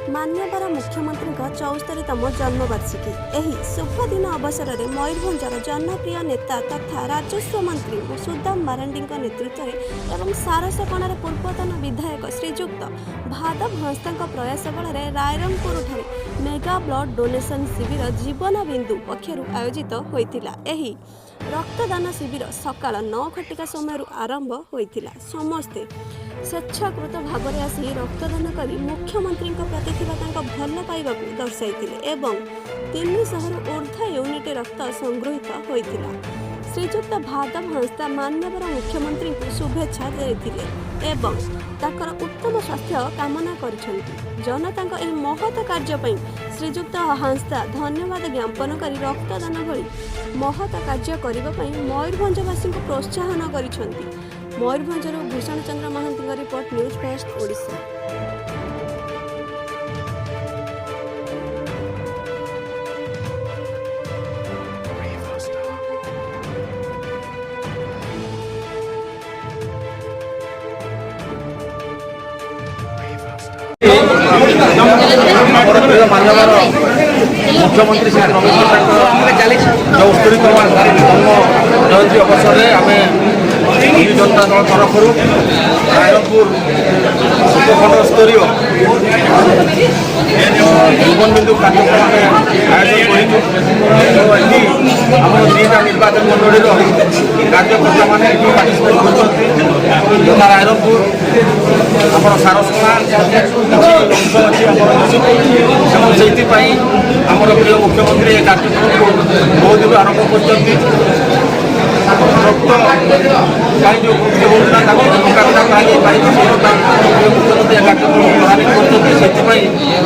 मान्यवर मुख्यमंत्री 74तम जन्मवार्षिकी। एही शुभ दिन अवसर में मयूरभंजर जनप्रिय नेता तथा राजस्व मंत्री सुदाम मारांडी नेतृत्व में एवं सारसकणार पूर्वतन विधायक श्रीजुक्त भादव हंसता प्रयास बल रायरंगपुर मेगा ब्लड डोनेशन शिविर जीवन बिंदु पक्षर आयोजित होता। रक्तदान शिविर सकाळ 9 घटिका समय आरंभ होता। समस्ते स्वेच्छाकृत भाव में आसी रक्तदान कर मुख्यमंत्री प्रति भल पाइबा दर्शाई एवं 300 ऊर्ध्व यूनिट रक्त संगृहित होता। श्रीजुक्त भादव हंसदा मान्यवर मुख्यमंत्री को शुभेच्छा देते एवं ताकर उत्तम स्वास्थ्य कामना करिसेंति। जनता एही महत कार्य श्रीजुक्त हंसदा धन्यवाद ज्ञापन कर रक्तदान भली महत कार्य करने मयूरभंजवासी को प्रोत्साहन करिसेंति। मयूरभंजर Bhushan Chandra Mahanti report news first Odisha. मान्यवर मुख्यमंत्री श्री नवीन पट्टनायक जो 70तम जन्म जयंती अवसर में आम भारतीय जनता दल तरफ रायरंगपुर उपखंड स्तरीय जीवन बिंदु कार्यक्रम आयोजन कर दुईटा निर्वाचन मंडल कार्यकर्ता मैंने पार्टिसिपेट कर रायरंगपुर आम सारसकणा अंश अच्छी आमर प्रिय मुख्यमंत्री कार्यक्रम को बहुत दिन आरंभ कर रक्त जो मुख्यमंत्री कार्यक्रम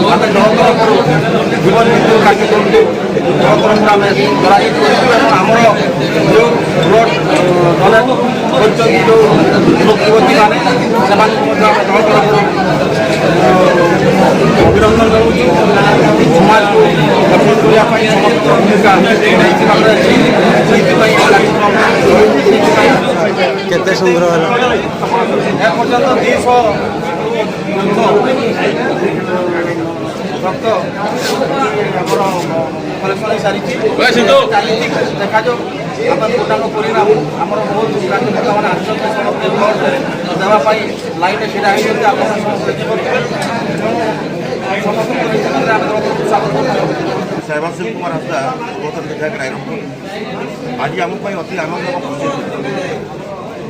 आम दल तरफ जीवन बिंदु कार्यक्रम को दल तरफ आमर जो ब्लड डोनेट जो युवक युवती मैंने दल तरफ अभिनंदन करूँ। समाज को गठन करने समस्त भूमिका केते संग्रह पर्यंत 200 रक्त कलेक्शन सारी देखा जो गोटाक परिणाम आमर बहुत कार्यकर्ता मैंने आसते देवाई लाइन से साहेब कुमार हंसदा पूर्वतन विधायक रायरंगपुर आज आम अति आनंद और खुशी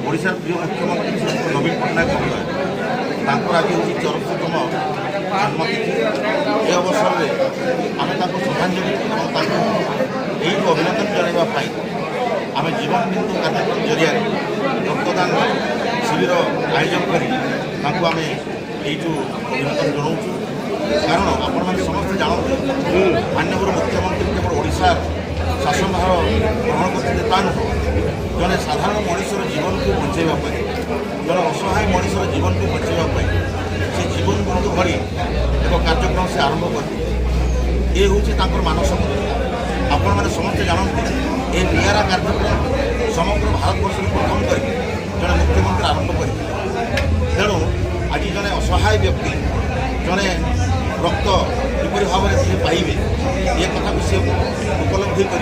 ओडिशा प्रिय मुख्यमंत्री नवीन पट्टनायक महोदय आज हूँ 74तम जन्मतिथि। ये अवसर में आम श्रद्धांजलि और अभिनंदन जनवाई आम जीवन बिंदु कार्यक्रम जरिया रक्तदान शिविर आयोजन कर आम अभिनंदन जनाऊँ। कारण आपण समस्त जानते मान्यवर मुख्यमंत्री केवल ओडिशा शासनभार ग्रहण करते ता नुह जड़े साधारण मनुष्यर जीवन को बचाइवाई जड़े असहाय मनुष्यर जीवन को बचाइवाई से जीवन बिंदु भरी एक कार्यक्रम से आरंभ करते। ये हूँ मानस आपण मैंने समस्ते जानते ये निरा कार्यक्रम समग्र भारतवर्ष प्रथम कर जड़े मुख्यमंत्री आरंभ कर तेणु आज जड़े असहाय व्यक्ति जड़े रक्त किपरि भाव में पाइबे ये कथा सी उपलब्धि कर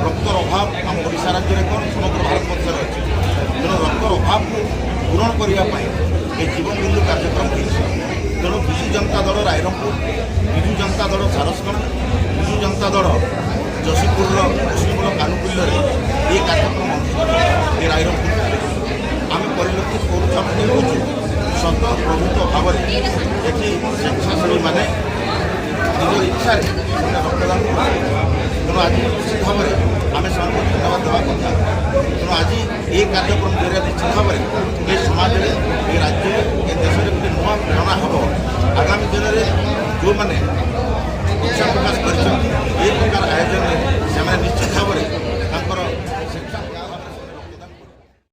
रक्तर अभाव आम ओडिशा राज्य में कौन समग्र भारतवर्ष अच्छे तेणु रक्तर अभाव को पूरण करने ये जीवन बिंदु कार्यक्रम तेणु विजु जनता दल रायरंगपुर विजु जनता दल सारसकणा विजु जनता दल जशीपुर मुस्लिम कानुकुल्य ये कार्यक्रम ये रायरंगपुर आम परिलक्षित करूँ सत प्रभुत्व भाव में ये स्वेच्छासेवी मैंने निज इच्छा रक्तदान तेणु आज निश्चित भाव में आम से धन्यवाद देवा कथा। तेणु आज ये कार्यक्रम जरिए निश्चित भाव में ये समाज में ये राज्य ये देश में गोटे नुआ प्रेरणा हम आगामी दिन में जो मैंने इच्छा प्रकाश कर प्रकार आयोजन में निश्चित भाव में